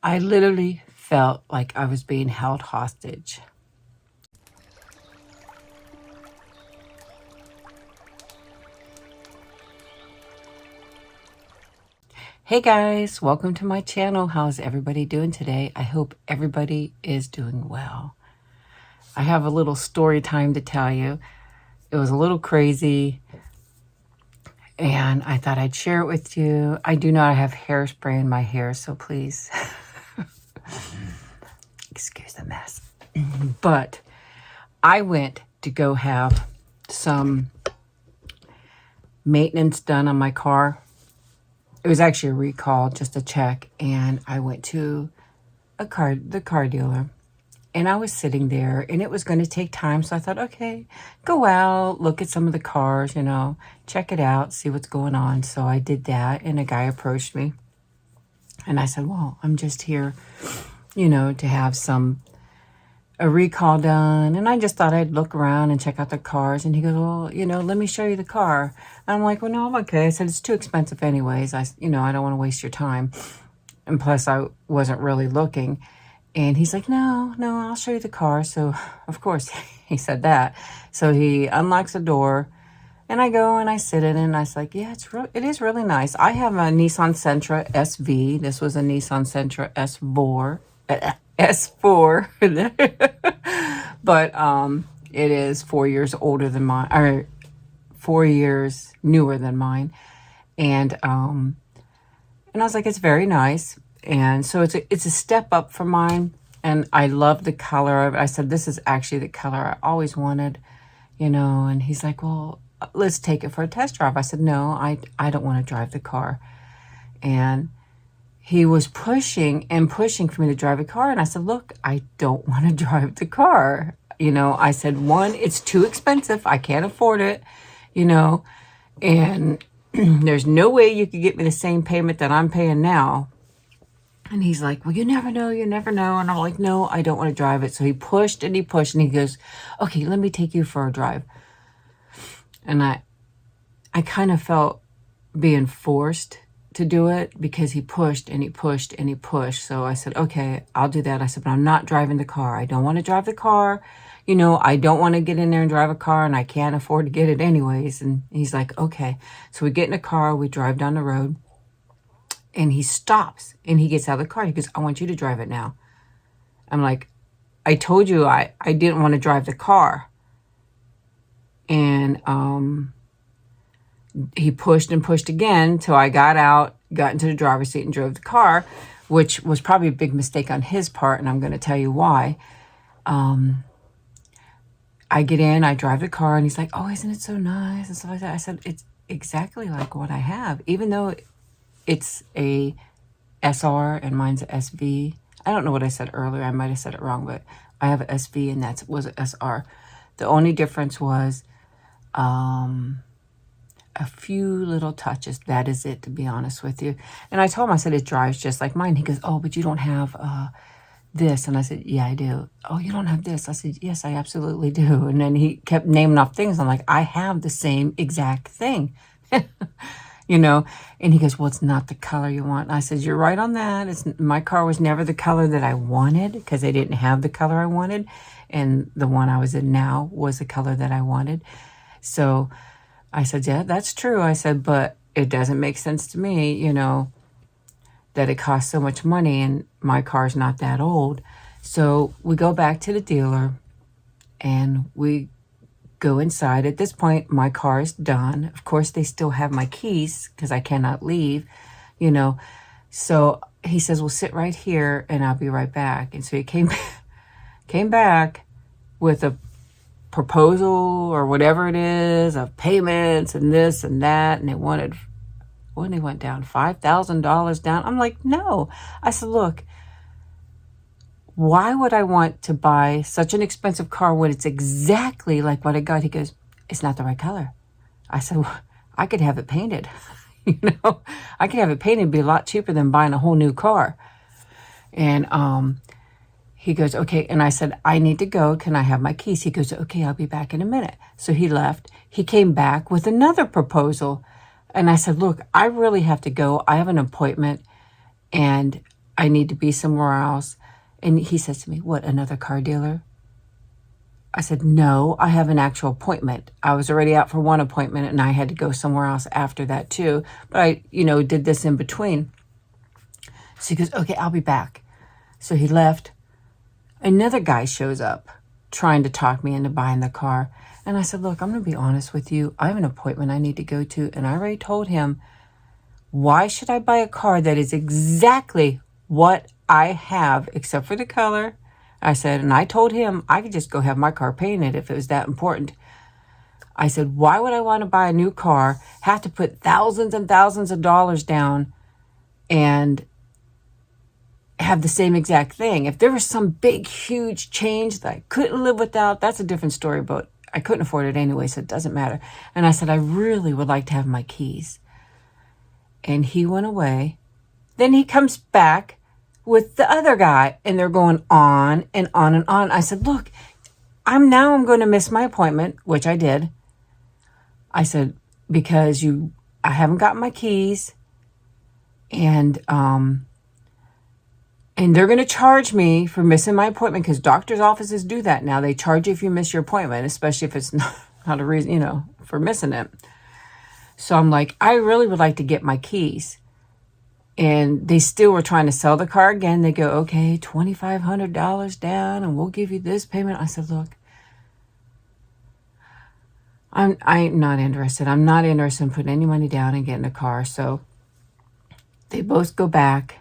I literally felt like I was being held hostage. Hey guys, welcome to my channel. How's everybody doing today? I hope everybody is doing well. I have a little story time to tell you. It was a little crazy and I thought I'd share it with you. I do not have hairspray in my hair, so please excuse the mess. But I went to go have some maintenance done on my car. It was actually a recall, just a check, and I went to the car dealer, and I was sitting there, and it was going to take time, so I thought, okay, go out, look at some of the cars, you know, check it out, see what's going on. So I did that, and a guy approached me, and I said, well, I'm just here, you know, to have a recall done, and I just thought I'd look around and check out the cars. And he goes, well, you know, let me show you the car. And I'm like, well, no, I'm okay. I said, it's too expensive anyways. I don't want to waste your time. And plus I wasn't really looking. And he's like, no, I'll show you the car. So of course he said that. So he unlocks the door and I go and I sit in it, and I was like, yeah, it is really nice. I have a Nissan Sentra SV. This was a Nissan Sentra S4. But it is 4 years older than mine, or 4 years newer than mine. And I was like, it's very nice. And so it's a step up from mine, and I love the color of it. I said, this is actually the color I always wanted, you know. And he's like, well, let's take it for a test drive. I said, no, I don't want to drive the car. And he was pushing for me to drive a car. And I said, look, I don't want to drive the car. You know, I said, one, it's too expensive. I can't afford it, you know, and there's no way you could get me the same payment that I'm paying now. And he's like, well, you never know. And I'm like, no, I don't want to drive it. So he pushed and he goes, okay, let me take you for a drive. And I kind of felt being forced to do it because he pushed and he pushed and he pushed. So I said, okay, I'll do that. I said, but I'm not driving the car. I don't want to drive the car. You know, I don't want to get in there and drive a car, and I can't afford to get it anyways. And he's like, okay. So we get in a car, we drive down the road, and he stops and he gets out of the car. He goes, I want you to drive it now. I'm like, I told you I didn't want to drive the car. And he pushed and pushed again till I got out, got into the driver's seat and drove the car, which was probably a big mistake on his part, and I'm going to tell you why. I get in, I drive the car, and he's like, oh, isn't it so nice and stuff like that. I said, it's exactly like what I have, even though it's a SR and mine's a SV. I don't know what I said earlier. I might have said it wrong, but I have an SV and that was an SR. The only difference was a few little touches. That is it, to be honest with you. And I told him, I said, it drives just like mine. He goes, oh, but you don't have this. And I said, yeah, I do. Oh, you don't have this? I said, yes, I absolutely do. And then he kept naming off things. I'm like, I have the same exact thing. You know, and he goes, well, it's not the color you want. And I said, you're right on that. My car was never the color that I wanted because they didn't have the color I wanted. And the one I was in now was the color that I wanted. So I said, yeah, that's true. I said, but it doesn't make sense to me, you know, that it costs so much money and my car's not that old. So we go back to the dealer and we go inside. At this point, my car is done. Of course, they still have my keys because I cannot leave, you know. So he says, well, sit right here and I'll be right back. And so he came back with a proposal or whatever it is of payments and this and that. And they wanted, when they went down, $5,000 down. I'm like, no. I said, look, why would I want to buy such an expensive car when it's exactly like what I got? He goes, it's not the right color. I said, well, I could have it painted. You know, I could have it painted. It'd be a lot cheaper than buying a whole new car. And he goes, okay. And I said, I need to go. Can I have my keys? He goes, okay, I'll be back in a minute. So he left. He came back with another proposal. And I said, look, I really have to go. I have an appointment and I need to be somewhere else. And he says to me, what, another car dealer? I said, no, I have an actual appointment. I was already out for one appointment and I had to go somewhere else after that too. But I, did this in between. So he goes, okay, I'll be back. So he left. Another guy shows up trying to talk me into buying the car. And I said, look, I'm going to be honest with you. I have an appointment I need to go to. And I already told him, why should I buy a car that is exactly what I have, except for the color? I said, and I told him I could just go have my car painted if it was that important. I said, why would I want to buy a new car, have to put thousands and thousands of dollars down and have the same exact thing? If there was some big, huge change that I couldn't live without, that's a different story, but I couldn't afford it anyway, so it doesn't matter. And I said, I really would like to have my keys. And he went away. Then he comes back with the other guy, and they're going on and on and on. I said, look, I'm going to miss my appointment, which I did. I said, because I haven't got my keys, and they're going to charge me for missing my appointment, because doctor's offices do that now. They charge you if you miss your appointment, especially if it's not a reason, for missing it. So I'm like, I really would like to get my keys. And they still were trying to sell the car again. They go, okay, $2,500 down and we'll give you this payment. I said, look, I'm not interested. I'm not interested in putting any money down and getting a car. So they both go back.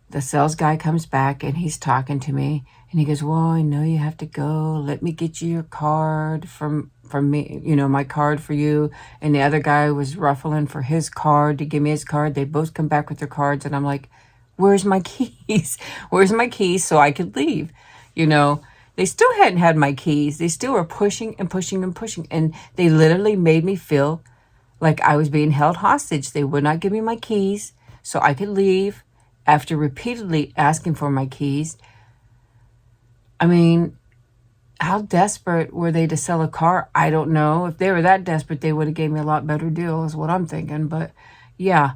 The sales guy comes back and he's talking to me. And he goes, well, I know you have to go. Let me get you your card from me, my card for you. And the other guy was ruffling for his card to give me his card. They both come back with their cards. And I'm like, where's my keys? Where's my keys so I could leave? They still hadn't had my keys. They still were pushing and pushing and pushing. And they literally made me feel like I was being held hostage. They would not give me my keys so I could leave after repeatedly asking for my keys. I mean, how desperate were they to sell a car? I don't know. If they were that desperate, they would have gave me a lot better deal, is what I'm thinking. But yeah,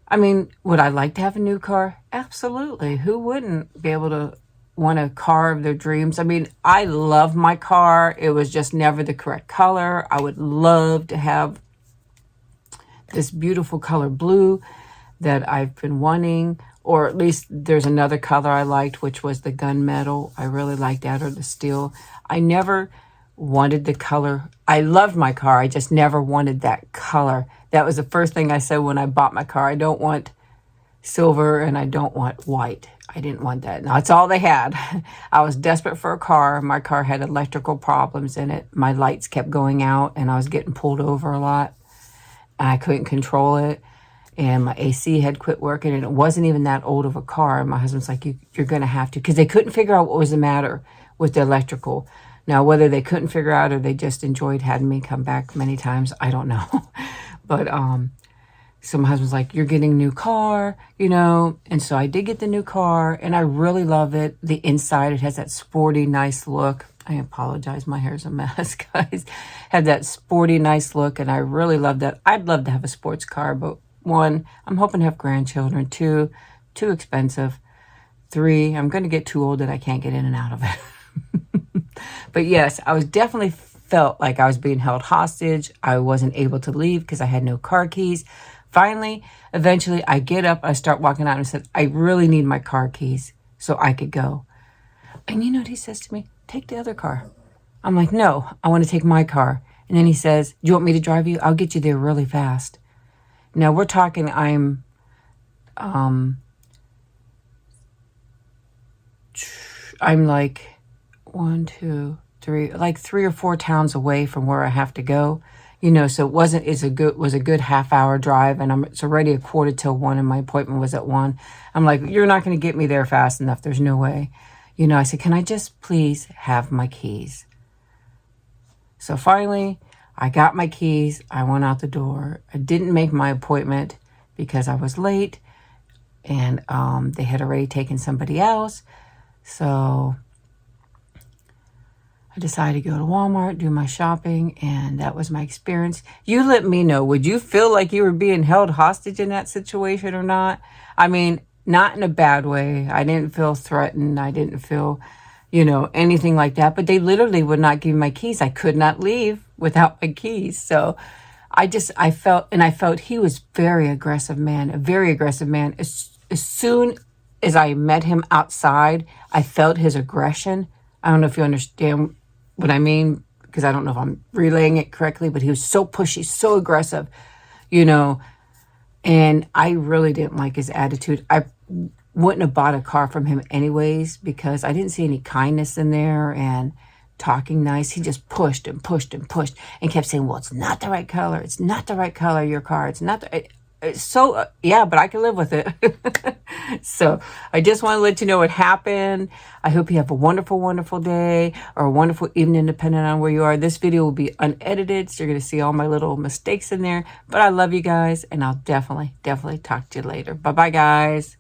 I mean, would I like to have a new car? Absolutely. Who wouldn't be able to want a car of their dreams? I mean, I love my car. It was just never the correct color. I would love to have this beautiful color blue that I've been wanting. Or at least there's another color I liked, which was the gunmetal. I really liked that, or the steel. I never wanted the color. I loved my car. I just never wanted that color. That was the first thing I said when I bought my car. I don't want silver and I don't want white. I didn't want that. Now, that's all they had. I was desperate for a car. My car had electrical problems in it. My lights kept going out and I was getting pulled over a lot. I couldn't control it. And my AC had quit working, and it wasn't even that old of a car. And my husband's like, you're going to have to, because they couldn't figure out what was the matter with the electrical. Now, whether they couldn't figure out or they just enjoyed having me come back many times, I don't know. But so my husband's like, you're getting a new car, And so I did get the new car, and I really love it. The inside, it has that sporty, nice look. I apologize. My hair's a mess, guys. Had that sporty, nice look, and I really love that. I'd love to have a sports car, but 1, I'm hoping to have grandchildren. 2, too expensive. 3, I'm going to get too old that I can't get in and out of it. But yes, I was definitely felt like I was being held hostage. I wasn't able to leave because I had no car keys. Finally, eventually, I get up, I start walking out and said, I really need my car keys so I could go. And you know what he says to me? Take the other car. I'm like, no, I want to take my car. And then he says, do you want me to drive you? I'll get you there really fast. Now we're talking, I'm like 1, 2, 3, like 3 or 4 towns away from where I have to go. So it was a good half-hour drive, and it's already 1:45 and my appointment was at 1. I'm like, you're not going to get me there fast enough. There's no way. I said, can I just please have my keys? So finally, I got my keys. I went out the door. I didn't make my appointment because I was late, and they had already taken somebody else. So I decided to go to Walmart, do my shopping, and that was my experience. You let me know. Would you feel like you were being held hostage in that situation or not? I mean, Not in a bad way. I didn't feel threatened. I didn't feel, you know, anything like that. But they literally would not give me my keys. I could not leave without my keys. So I felt he was very aggressive man, a very aggressive man. As soon as I met him outside, I felt his aggression. I don't know if you understand what I mean, because I don't know if I'm relaying it correctly, but he was so pushy, so aggressive, you know, and I really didn't like his attitude. I wouldn't have bought a car from him anyways, because I didn't see any kindness in there and talking nice. He just pushed and pushed and pushed and kept saying, well, it's not the right color. It's not the right color, your car. It's not the... So, yeah, but I can live with it. So I just want to let you know what happened. I hope you have a wonderful, wonderful day or a wonderful evening, depending on where you are. This video will be unedited, so you're going to see all my little mistakes in there. But I love you guys, and I'll definitely, definitely talk to you later. Bye-bye, guys.